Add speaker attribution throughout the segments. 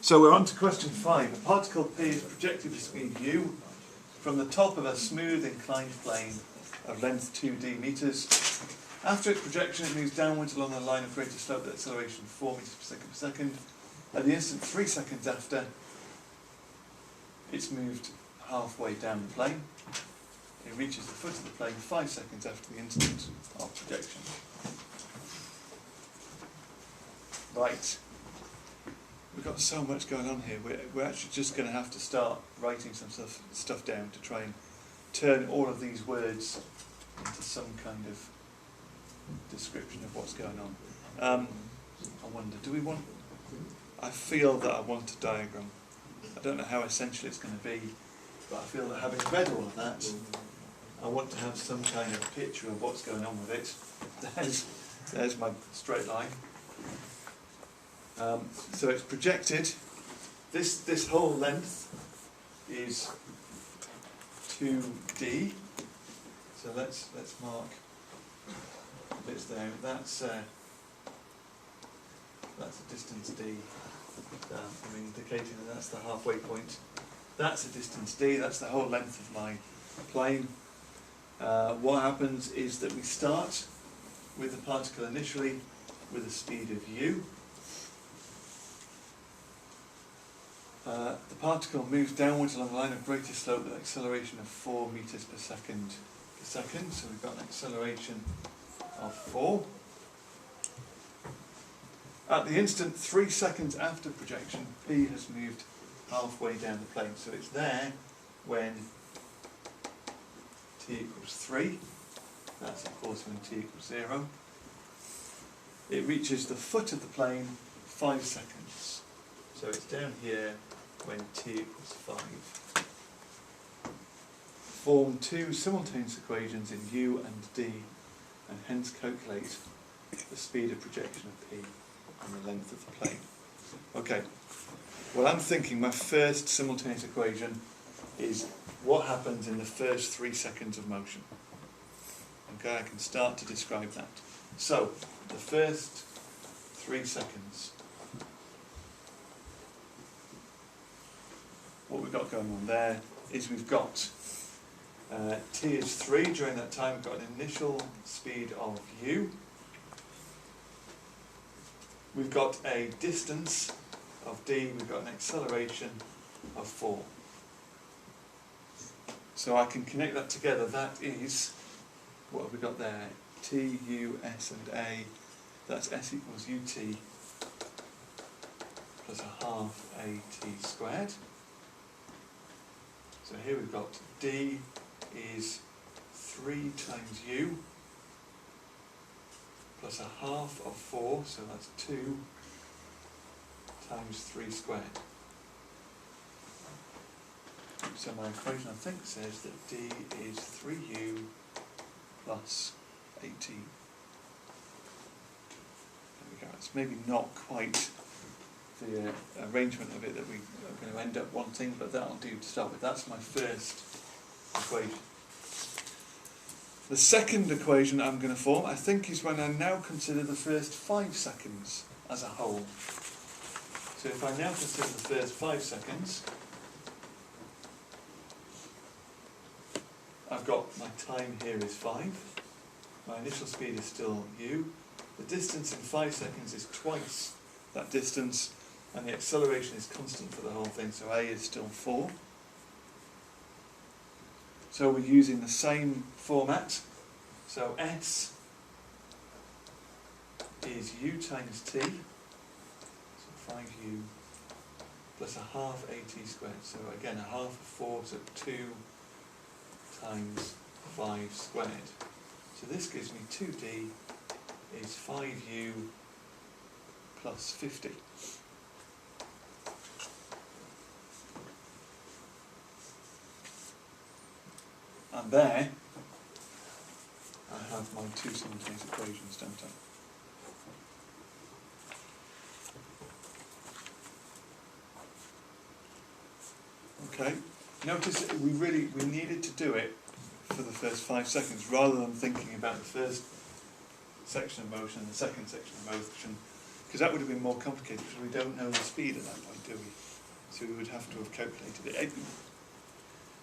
Speaker 1: So we're on to question 5. A particle P is projected with speed u from the top of a smooth inclined plane of length 2d meters. After its projection, it moves downwards along a line of greater slope with acceleration 4 meters per second. At the instant 3 seconds after, it's moved halfway down the plane. It reaches the foot of the plane 5 seconds after the instant of projection. Right. We've got so much going on here. We're actually just going to have to start writing some stuff down to try and turn all of these words into some kind of description of what's going on. I wonder, do we want... I feel that I want a diagram. I don't know how essential it's going to be, but I feel that having read all of that, I want to have some kind of picture of what's going on with it. There's my straight line. So it's projected. This whole length is 2d. So let's mark bits there. That's a distance d. Indicating that that's the halfway point. That's a distance d. That's the whole length of my plane. What happens is that we start with the particle initially with a speed of u. The particle moves downwards along a line of greater slope with an acceleration of 4 meters per second. So we've got an acceleration of 4. At the instant 3 seconds after projection, P has moved halfway down the plane. So it's there when t equals 3. That's of course when t equals 0. It reaches the foot of the plane 5 seconds. So it's down here when t equals 5. Form two simultaneous equations in u and d, and hence calculate the speed of projection of p and the length of the plane. Okay, well I'm thinking my first simultaneous equation is what happens in the first 3 seconds of motion. Okay, I can start to describe that. So, the first 3 seconds. What we've got going on there is we've got t is 3. During that time we've got an initial speed of u. We've got a distance of d. We've got an acceleration of 4. So I can connect that together. That is, what have we got there? T, u, s and a. That's s equals ut plus a half at squared. So here we've got d is 3 times u plus a half of 4, so that's 2 times 3 squared. So my equation I think says that d is 3u plus 18. There we go. It's maybe not quite the arrangement of it that we are going to end up wanting, but that'll do to start with. That's my first equation. The second equation I'm going to form, I think, is when I now consider the first 5 seconds as a whole. So if I now consider the first 5 seconds, I've got my time here is 5. My initial speed is still u. The distance in 5 seconds is twice that distance, and the acceleration is constant for the whole thing, so a is still 4. So we're using the same format. So s is u times t, so 5u plus a half at squared. So again, a half of 4, so 2 times 5 squared. So this gives me 2d is 5u plus 50. And there I have my 2 simultaneous equations, don't I? Okay. Notice that we needed to do it for the first 5 seconds rather than thinking about the first section of motion and the second section of motion, because that would have been more complicated because we don't know the speed at that point, do we? So we would have to have calculated it.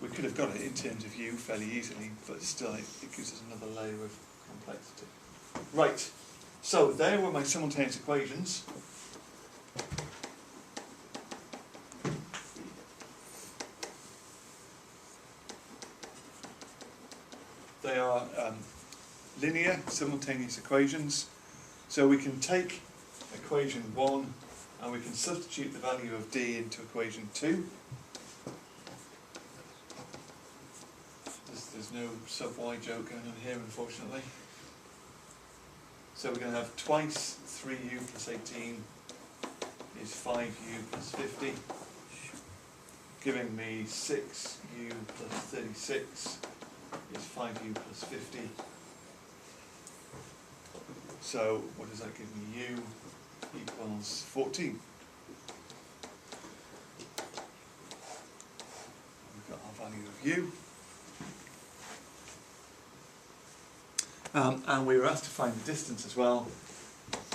Speaker 1: We could have got it in terms of u fairly easily, but still it gives us another layer of complexity. Right, so there were my simultaneous equations. They are linear simultaneous equations. So we can take equation 1 and we can substitute the value of d into equation 2. There's no sub y joke going on here, unfortunately. So we're going to have twice 3u plus 18 is 5u plus 50, giving me 6u plus 36 is 5u plus 50. So what does that give me? U equals 14. We've got our value of u. And we were asked to find the distance as well.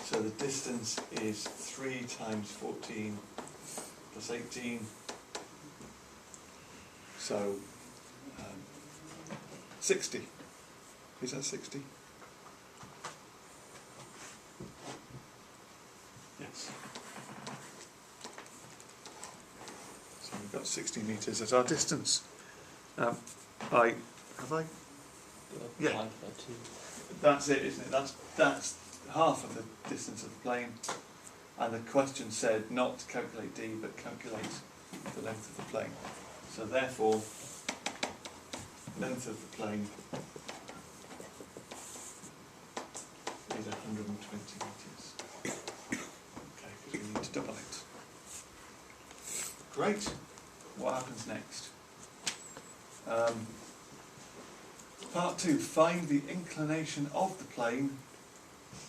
Speaker 1: So the distance is 3 times 14 plus 18. So 60. Is that 60? Yes. So we've got 60 metres as our distance. Have I? Yeah. That's it, isn't it? That's half of the distance of the plane. And the question said not to calculate d, but calculate the length of the plane. So therefore, length of the plane is 120 metres. Okay, because we need to double it. Great. What happens next? Part 2, find the inclination of the plane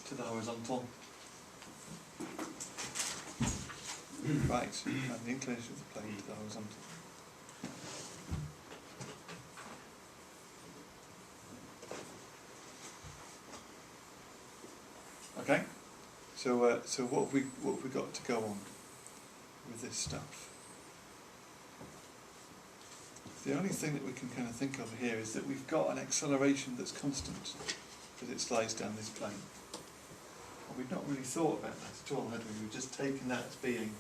Speaker 1: to the horizontal. Right, find the inclination of the plane to the horizontal. Okay, so what have we got to go on with this stuff? The only thing that we can kind of think of here is that we've got an acceleration that's constant as it slides down this plane. And we've not really thought about that at all, had we? We've just taken that as being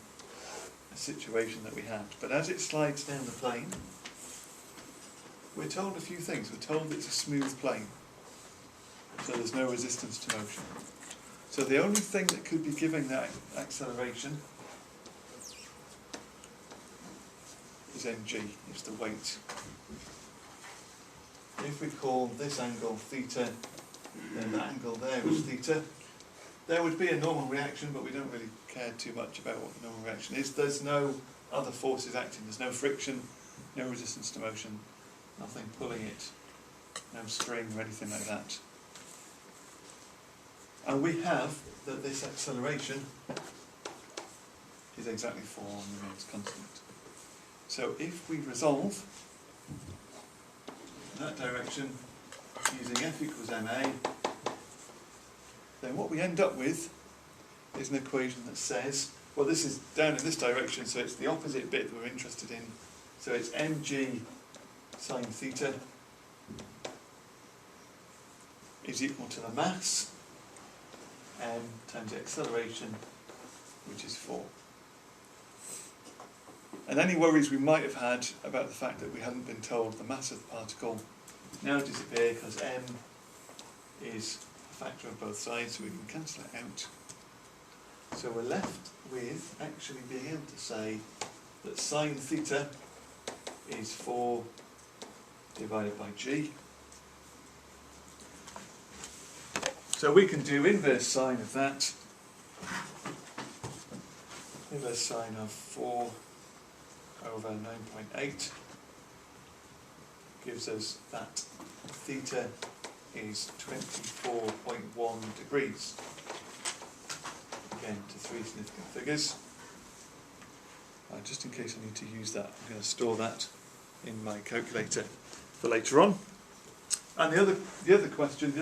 Speaker 1: a situation that we had. But as it slides down the plane, we're told a few things. We're told it's a smooth plane, so there's no resistance to motion. So the only thing that could be giving that acceleration is mg, is the weight. If we call this angle theta, then that angle there is theta. There would be a normal reaction, but we don't really care too much about what the normal reaction is. There's no other forces acting. There's no friction, no resistance to motion, nothing pulling it, no string or anything like that. And we have that this acceleration is exactly 4 on the Rhodes constant. So if we resolve that direction using f equals ma, then what we end up with is an equation that says, well, this is down in this direction, so it's the opposite bit that we're interested in. So it's mg sine theta is equal to the mass, m times the acceleration, which is 4. And any worries we might have had about the fact that we hadn't been told the mass of the particle now disappear, because m is a factor of both sides, so we can cancel it out. So we're left with actually being able to say that sine theta is 4 divided by g. So we can do inverse sine of that. Inverse sine of 4 over 9.8 gives us that theta is 24.1 degrees. Again, to 3 significant figures. Just in case I need to use that, I'm going to store that in my calculator for later on. And the other part of the question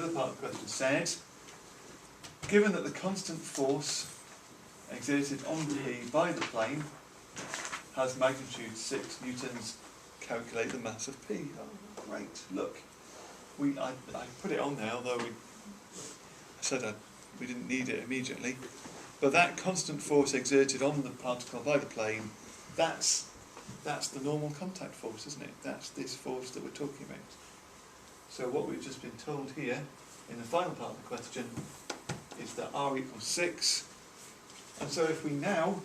Speaker 1: said, given that the constant force exerted on P by the plane has magnitude 6 newtons. Calculate the mass of P. Oh, great! Look, I put it on there, although I said we didn't need it immediately. But that constant force exerted on the particle by the plane, that's the normal contact force, isn't it? That's this force that we're talking about. So what we've just been told here in the final part of the question is that R equals 6. And so if we now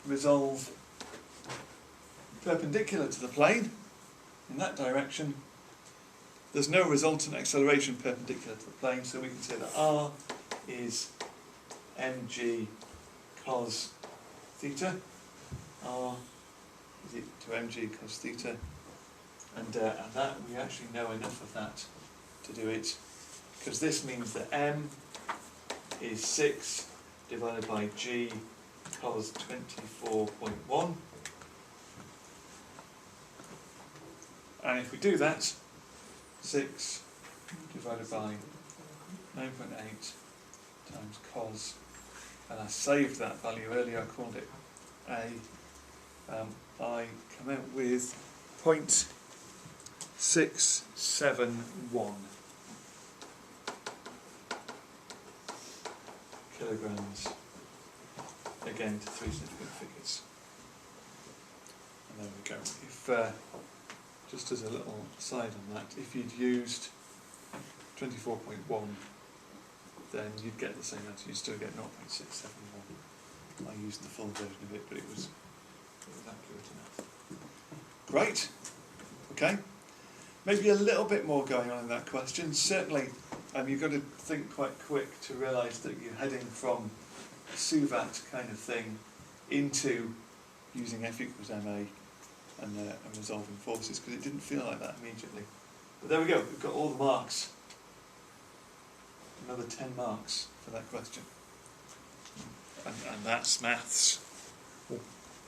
Speaker 1: resolve perpendicular to the plane in that direction, there's no resultant acceleration perpendicular to the plane, so we can say that R is mg cos theta. R is equal to mg cos theta, and that we actually know enough of that to do it, because this means that m is 6 divided by g cos 24.1, and if we do that, 6 divided by 9.8 times cos, and I saved that value earlier, I called it A, I come out with 0.671 kilograms, again to 3 significant figures. And there we go. If just as a little aside on that, if you'd used 24.1, then you'd get the same answer. You'd still get 0.671. I used the full version of it, but it was accurate enough. Great. Okay. Maybe a little bit more going on in that question. Certainly, you've got to think quite quick to realise that you're heading from Suvat kind of thing into using F equals ma and resolving forces, because it didn't feel like that immediately. But there we go. We've got all the marks. Another 10 marks for that question. And that's maths.